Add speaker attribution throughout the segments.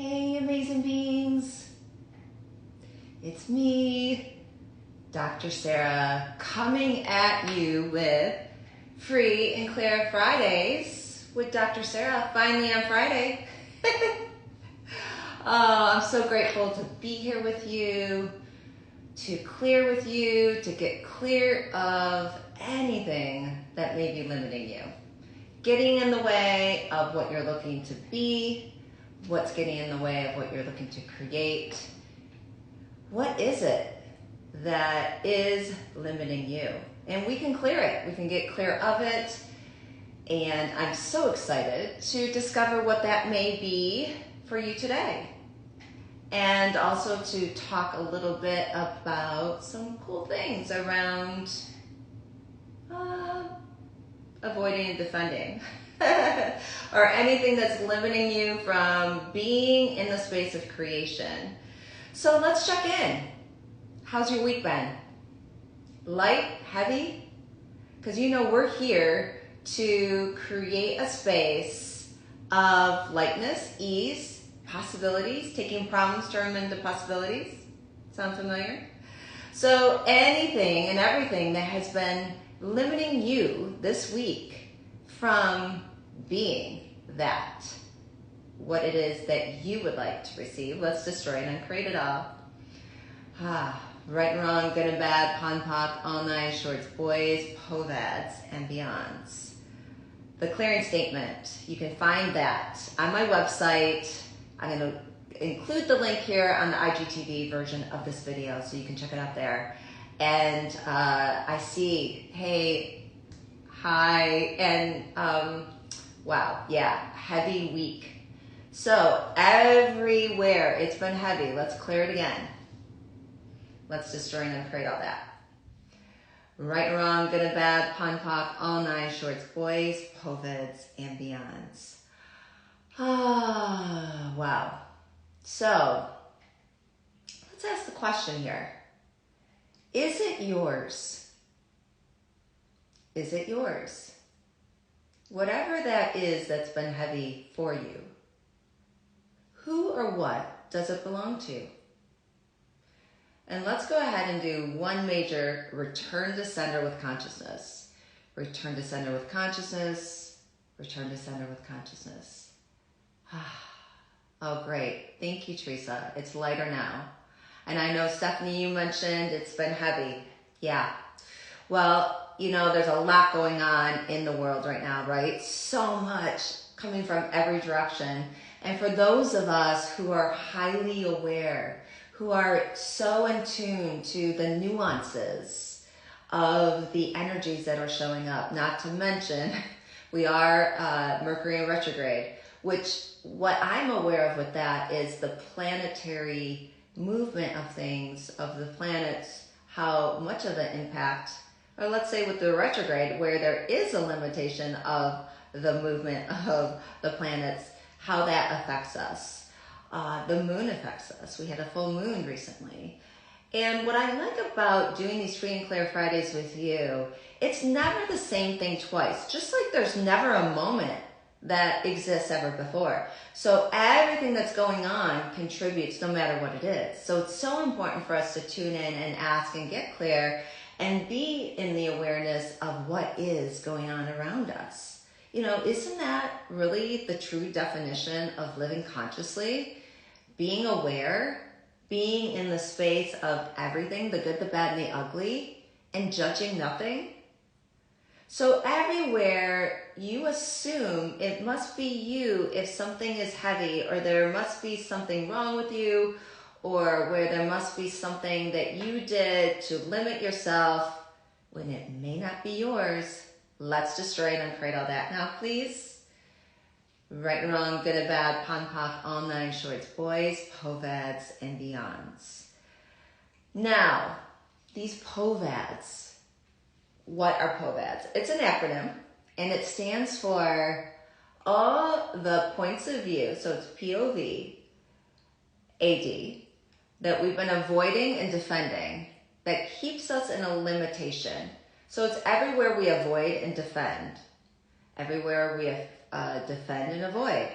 Speaker 1: Hey, amazing beings. It's me, Dr. Sarah, coming at you with Free and Clear Fridays with Dr. Sarah, finally on Friday. I'm so grateful to be here with you, to clear with you, to get clear of anything that may be limiting you, getting in the way of what you're looking to be, what's getting in the way of what you're looking to create. What is it that is limiting you? And we can clear it. We can get clear of it. And I'm so excited to discover what that may be for you today. And also to talk a little bit about some cool things around avoiding and defending. Or anything that's limiting you from being in the space of creation. So let's check in. How's your week been? Light? Heavy? Because you know we're here to create a space of lightness, ease, possibilities, taking problems, turn them into possibilities. Sound familiar? So anything and everything that has been limiting you this week from being that, what it is that you would like to receive, let's destroy it and create it all. Right and wrong, good and bad, pon poc, all nine shorts, boys, povads, and beyonds. The clearing statement, you can find that on my website. I'm going to include the link here on the IGTV version of this video so you can check it out there. And I see, hey, hi, and wow, yeah, heavy week. So everywhere it's been heavy, let's clear it again. Let's destroy and create all that. Right and wrong, good and bad, pon poc, all nine shorts, boys, povads, and beyonds. Wow. So let's ask the question here. Is it yours? Is it yours? Whatever that is that's been heavy for you, who or what does it belong to? And let's go ahead and do one major return to center with consciousness. Return to center with consciousness. Return to center with consciousness. Oh, great. Thank you, Teresa. It's lighter now. And I know, Stephanie, you mentioned it's been heavy. Yeah. Well, you know, there's a lot going on in the world right now, right? So much coming from every direction. And for those of us who are highly aware, who are so in tune to the nuances of the energies that are showing up, not to mention we are Mercury in retrograde, which what I'm aware of with that is the planetary movement of things, of the planets, how much of an impact, or let's say with the retrograde, where there is a limitation of the movement of the planets, how that affects us. The moon affects us. We had a full moon recently. And what I like about doing these Free and Clear Fridays with you, it's never the same thing twice. Just like there's never a moment that exists ever before. So everything that's going on contributes no matter what it is. So it's so important for us to tune in and ask and get clear and be in the awareness of what is going on around us. You know, isn't that really the true definition of living consciously? Being aware, being in the space of everything, the good, the bad, and the ugly, and judging nothing. So everywhere you assume it must be you if something is heavy, or there must be something wrong with you, or where there must be something that you did to limit yourself when it may not be yours. Let's destroy and uncreate all that. Now, please, right and wrong, good and bad, pon poc, all nine shorts, boys, povads, and beyonds. Now, these povads, what are povads? It's an acronym, and it stands for all the points of view, so it's POV, AD, that we've been avoiding and defending that keeps us in a limitation. So it's everywhere we avoid and defend. Everywhere we defend and avoid.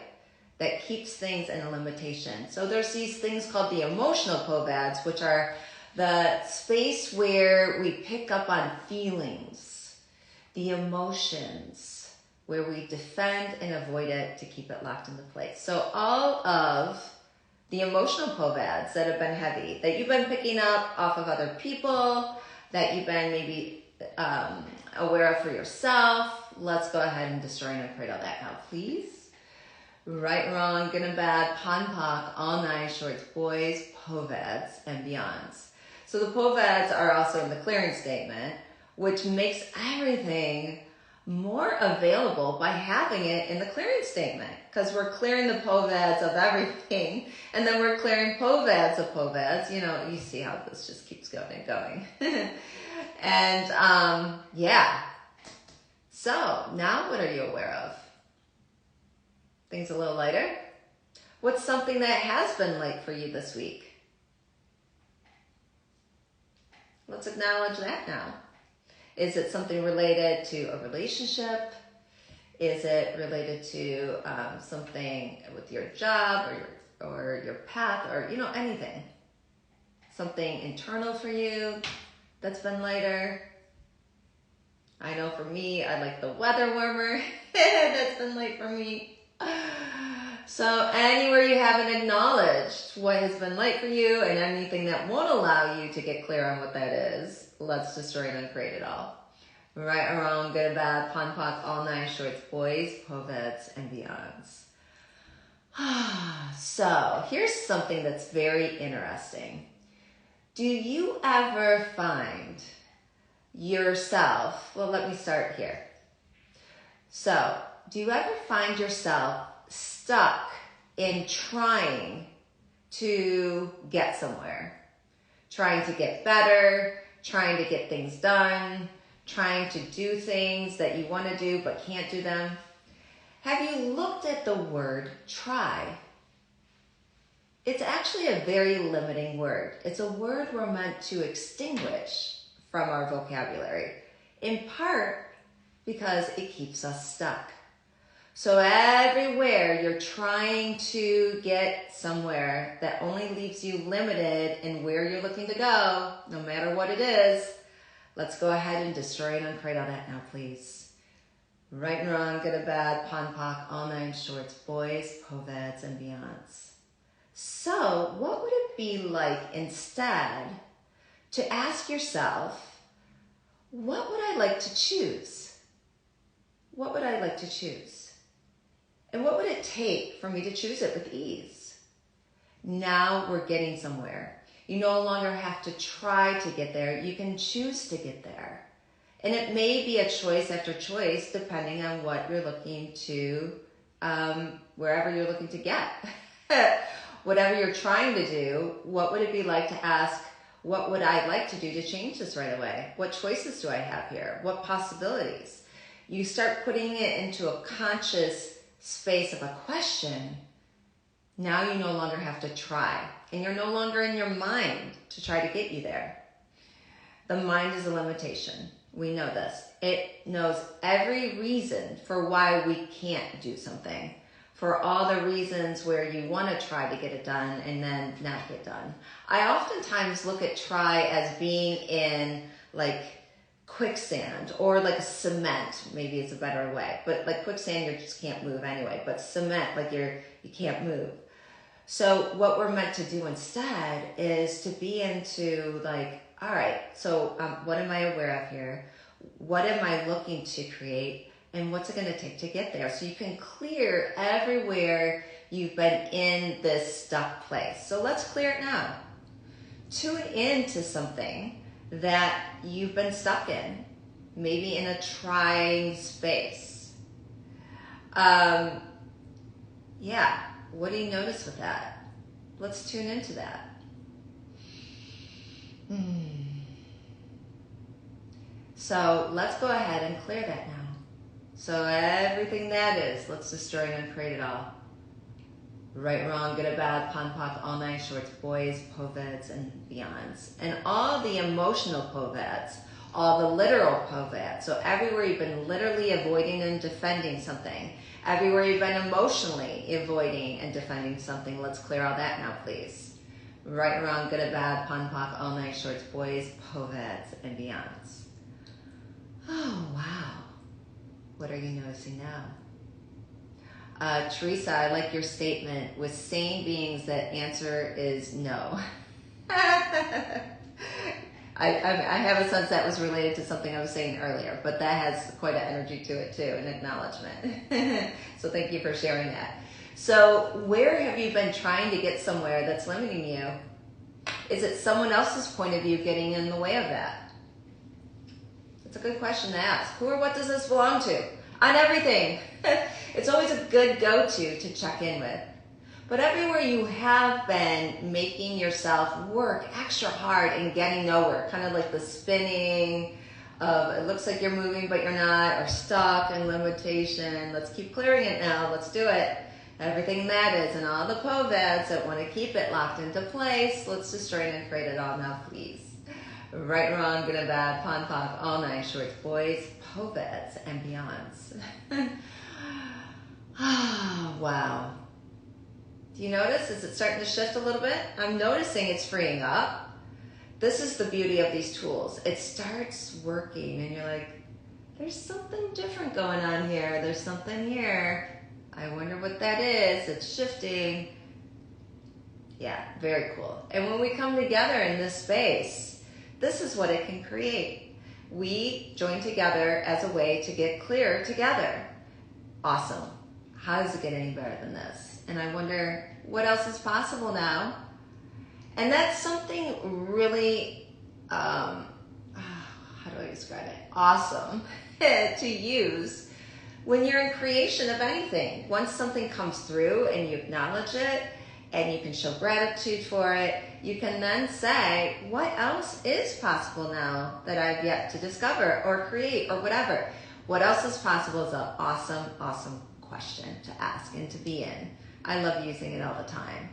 Speaker 1: that keeps things in a limitation. So there's these things called the emotional POVADs, which are the space where we pick up on feelings, the emotions, where we defend and avoid it to keep it locked into place. So all of the emotional POVADs that have been heavy, that you've been picking up off of other people, that you've been maybe aware of for yourself, let's go ahead and destroy and uncreate all that now, please. Right, wrong, good and bad, pon poc, all nine shorts, boys, POVADs, and beyonds. So the POVADs are also in the clearing statement, which makes everything more available by having it in the clearing statement, because we're clearing the POVADs of everything, and then we're clearing POVADs of POVADs. You know, you see how this just keeps going and going. And yeah. So now what are you aware of? Things a little lighter? What's something that has been light for you this week? Let's acknowledge that now. Is it something related to a relationship? Is it related to something with your job or your path or, you know, anything? Something internal for you that's been lighter? I know for me, I like the weather warmer. That's been light for me. So anywhere you haven't acknowledged what has been light for you and anything that won't allow you to get clear on what that is, let's destroy and uncreate it all. Right or wrong, good and bad, pon poc, all nine shorts, boys, POVADs, and beyonds. So here's something that's very interesting. Do you ever find yourself, well, let me start here. So, do you ever find yourself stuck in trying to get somewhere? Trying to get better, trying to get things done, trying to do things that you want to do but can't do them? Have you looked at the word try? It's actually a very limiting word. It's a word we're meant to extinguish from our vocabulary, in part because it keeps us stuck. So everywhere you're trying to get somewhere that only leaves you limited in where you're looking to go, no matter what it is, let's go ahead and destroy and uncreate all that now, please. Right and wrong, good and bad, pon poc, all nine shorts, boys, POVADs, and beyonds. So what would it be like instead to ask yourself, what would I like to choose? What would I like to choose? And what would it take for me to choose it with ease? Now we're getting somewhere. You no longer have to try to get there. You can choose to get there. And it may be a choice after choice depending on what you're looking to, wherever you're looking to get. Whatever you're trying to do, what would it be like to ask, what would I like to do to change this right away? What choices do I have here? What possibilities? You start putting it into a conscious space of a question. Now you no longer have to try, and you're no longer in your mind to try to get you there. The mind is a limitation. We know this. It knows every reason for why we can't do something, for all the reasons where you want to try to get it done and then not get done. I oftentimes look at try as being in like quicksand or like a cement, maybe it's a better way, but like quicksand, you just can't move anyway, but cement, like you can't move. So what we're meant to do instead is to be into like, all right, so what am I aware of here? What am I looking to create? And what's it going to take to get there? So you can clear everywhere you've been in this stuck place. So let's clear it now. Tune into something that you've been stuck in, maybe in a trying space. Yeah, what do you notice with that? Let's tune into that. So let's go ahead and clear that now. So everything that is, let's destroy and uncreate it all. Right, wrong, good or bad, pon poc, all nine shorts, boys, POVADs, and beyonds. And all the emotional POVADs, all the literal POVAD. So everywhere you've been literally avoiding and defending something, everywhere you've been emotionally avoiding and defending something, let's clear all that now, please. Right, wrong, good or bad, pun, poc, all night shorts, boys, POVADs, and beyonds. Oh, wow. What are you noticing now? Teresa, I like your statement. With sane beings, that answer is no. I have a sense that was related to something I was saying earlier, but that has quite an energy to it too, an acknowledgement. So thank you for sharing that. So where have you been trying to get somewhere that's limiting you? Is it someone else's point of view getting in the way of that? It's a good question to ask. Who or what does this belong to? On everything. It's always a good go-to check in with. But everywhere you have been making yourself work extra hard and getting nowhere, kind of like the spinning of it looks like you're moving but you're not, or stuck in limitation. Let's keep clearing it now. Let's do it. Everything that is and all the POVADs that want to keep it locked into place. Let's destroy and create it all now, please. Right, wrong, good and bad, pon, poc, all night shorts, boys, POVADs, and beyonds. Oh, wow. Do you notice? Is it starting to shift a little bit? I'm noticing it's freeing up. This is the beauty of these tools. It starts working and you're like, there's something different going on here. There's something here. I wonder what that is. It's shifting. Yeah, very cool. And when we come together in this space, this is what it can create. We join together as a way to get clear together. Awesome. How does it get any better than this? And I wonder what else is possible now. And that's something really, how do I describe it? Awesome to use when you're in creation of anything. Once something comes through and you acknowledge it and you can show gratitude for it, you can then say, what else is possible now that I've yet to discover or create or whatever? What else is possible is an awesome, awesome question to ask and to be in. I love using it all the time.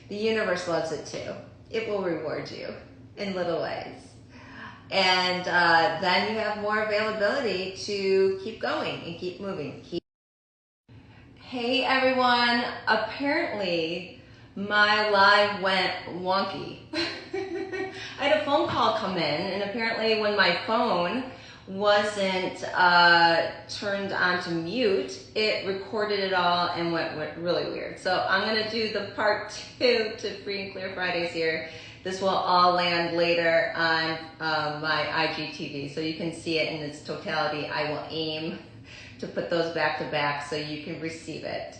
Speaker 1: The universe loves it too. It will reward you in little ways. And then you have more availability to keep going and keep moving. Hey everyone, apparently my live went wonky. I had a phone call come in, and apparently when my phone wasn't turned on to mute, it recorded it all and went really weird. So I'm gonna do the part 2 to Free and Clear Fridays here. This will all land later on my IGTV, so you can see it in its totality. I will aim to put those back to back so you can receive it.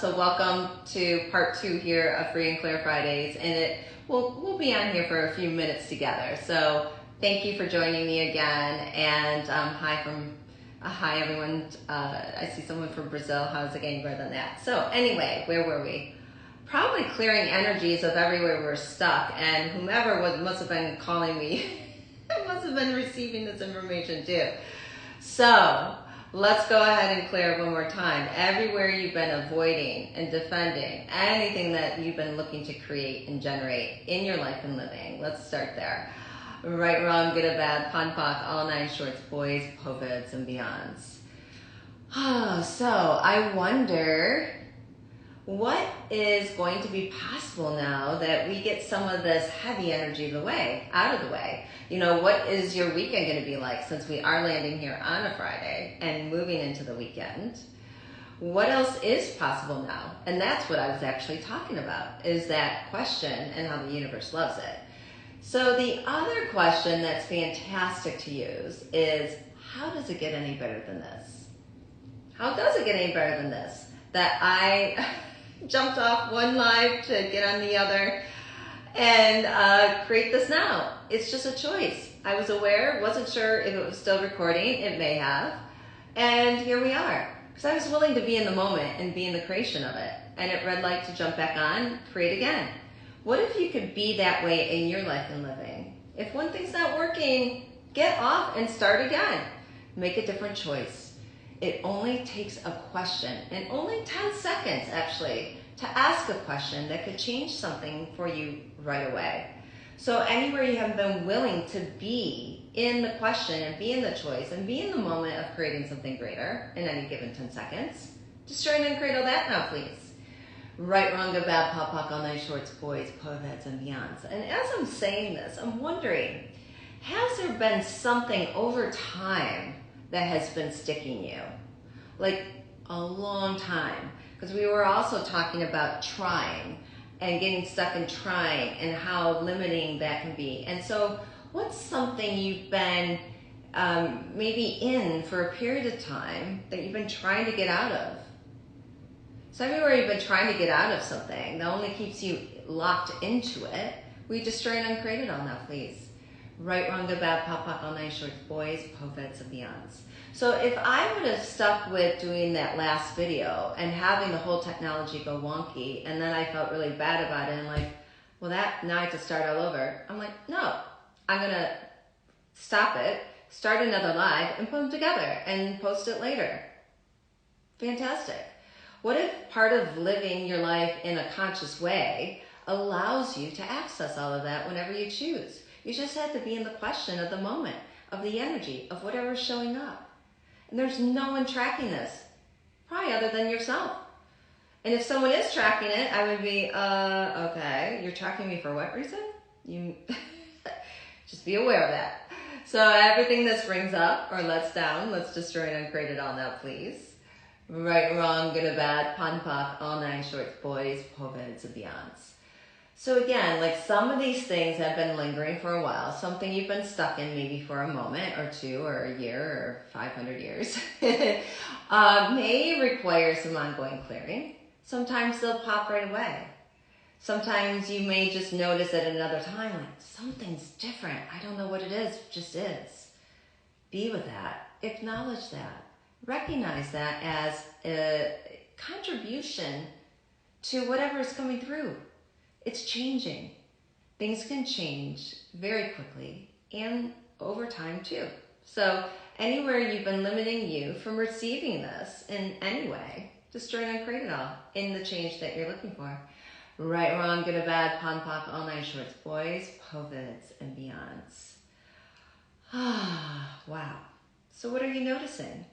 Speaker 1: So welcome to part 2 here of Free and Clear Fridays, and we'll be on here for a few minutes together. So thank you for joining me again, and hi everyone. I see someone from Brazil. How's it getting better than that? So anyway, where were we? Probably clearing energies of everywhere we're stuck, and whomever must have been calling me must have been receiving this information too. So let's go ahead and clear it one more time. Everywhere you've been avoiding and defending, anything that you've been looking to create and generate in your life and living. Let's start there. Right, wrong, good or bad, pon, poc, all nine shorts, boys, POVADs, and beyonds. Oh, so I wonder what is going to be possible now that we get some of this heavy energy out of the way. You know, what is your weekend going to be like, since we are landing here on a Friday and moving into the weekend? What else is possible now? And that's what I was actually talking about, is that question and how the universe loves it. So the other question that's fantastic to use is, how does it get any better than this? How does it get any better than this? That I jumped off one live to get on the other and create this now. It's just a choice. I was aware, wasn't sure if it was still recording. It may have. And here we are. Because I was willing to be in the moment and be in the creation of it. And it red light to jump back on, create again. What if you could be that way in your life and living? If one thing's not working, get off and start again. Make a different choice. It only takes a question, and only 10 seconds actually, to ask a question that could change something for you right away. So anywhere you have been willing to be in the question and be in the choice and be in the moment of creating something greater in any given 10 seconds. Destroy and uncreate all that now, please. Right, wrong, good, bad, pop, pop, all night, shorts, boys, poets, and beyonds. And as I'm saying this, I'm wondering, has there been something over time that has been sticking you? Like a long time. Because we were also talking about trying and getting stuck in trying and how limiting that can be. And so what's something you've been maybe in for a period of time that you've been trying to get out of? So everywhere you've been trying to get out of something that only keeps you locked into it, we destroy and uncreate it all now, please. Right, wrong, good, bad, pop, pop, all night, shorts, boys, poets, and beyonds. So if I would have stuck with doing that last video and having the whole technology go wonky, and then I felt really bad about it and like, well, now I have to start all over. I'm like, no, I'm gonna stop it, start another live, and put them together and post it later. Fantastic. What if part of living your life in a conscious way allows you to access all of that whenever you choose? You just have to be in the question of the moment, of the energy, of whatever's showing up. And there's no one tracking this, probably other than yourself. And if someone is tracking it, I would be, okay, you're tracking me for what reason? You just be aware of that. So everything this brings up or lets down, let's destroy and uncreate it all now, please. Right, wrong, good or bad, pon pop, all nine shorts, boys, poets, and beyonds. So again, like some of these things have been lingering for a while, something you've been stuck in maybe for a moment or two or a year or 500 years, may require some ongoing clearing. Sometimes they'll pop right away. Sometimes you may just notice at another time, like something's different. I don't know what it is, it just is. Be with that, acknowledge that. Recognize that as a contribution to whatever is coming through. It's changing. Things can change very quickly and over time too. So anywhere you've been limiting you from receiving this in any way, destroy and uncreate it all in the change that you're looking for. Right, wrong, good or bad, pon pop, all nine shorts, boys, poets, and beyonds. Wow. So what are you noticing?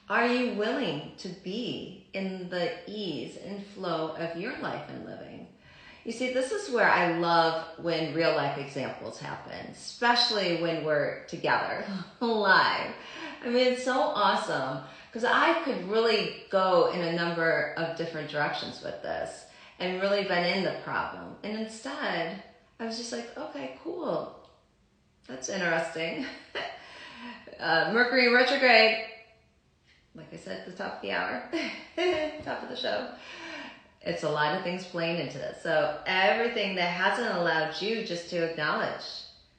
Speaker 1: Are you willing to be in the ease and flow of your life and living? You see, this is where I love when real life examples happen, especially when we're together, live. I mean, it's so awesome because I could really go in a number of different directions with this and really been in the problem. And instead, I was just like, okay, cool. That's interesting. Mercury retrograde. Like I said at the top of the hour, top of the show, it's a lot of things playing into this. So everything that hasn't allowed you just to acknowledge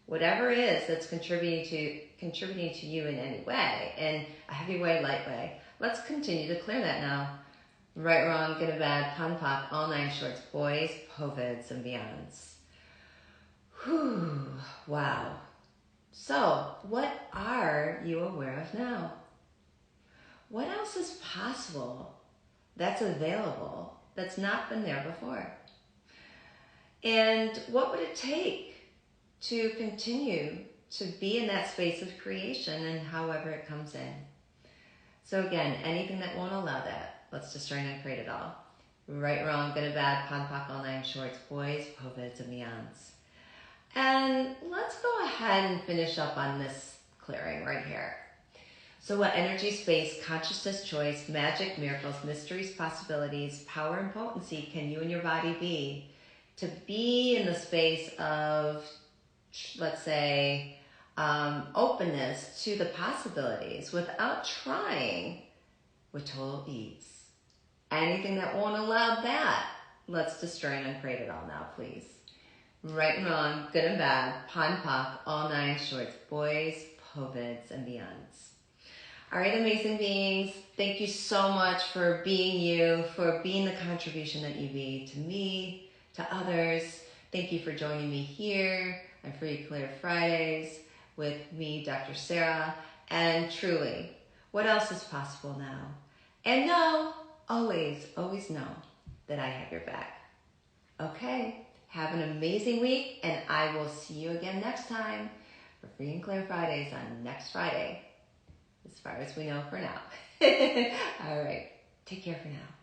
Speaker 1: whatever it is that's contributing to you in any way, in a heavy way, light way, let's continue to clear that now. Right, wrong, good or bad, pon pop, all nine shorts, boys, poets, and beyonds. Whew, wow. So what are you aware of now? What else is possible that's available that's not been there before? And what would it take to continue to be in that space of creation and however it comes in? So again, anything that won't allow that, let's destroy and uncreate it all. Right, wrong, good or bad, pon pop, all nine shorts, boys, poets, and beyonds. And let's go ahead and finish up on this clearing right here. So what energy, space, consciousness, choice, magic, miracles, mysteries, possibilities, power, and potency can you and your body be to be in the space of, let's say, openness to the possibilities without trying, with total ease? Anything that won't allow that, let's destroy and uncreate it all now, please. Right and wrong, good and bad, pon pop, all nine shorts, boys, poets, and beyonds. All right, amazing beings, thank you so much for being you, for being the contribution that you be to me, to others. Thank you for joining me here on Free Clear Fridays with me, Dr. Sarah. And truly, what else is possible now? And know, always, always know that I have your back. Okay, have an amazing week, and I will see you again next time. for Free and Clear Fridays on next Friday, as far as we know for now. All right. Take care for now.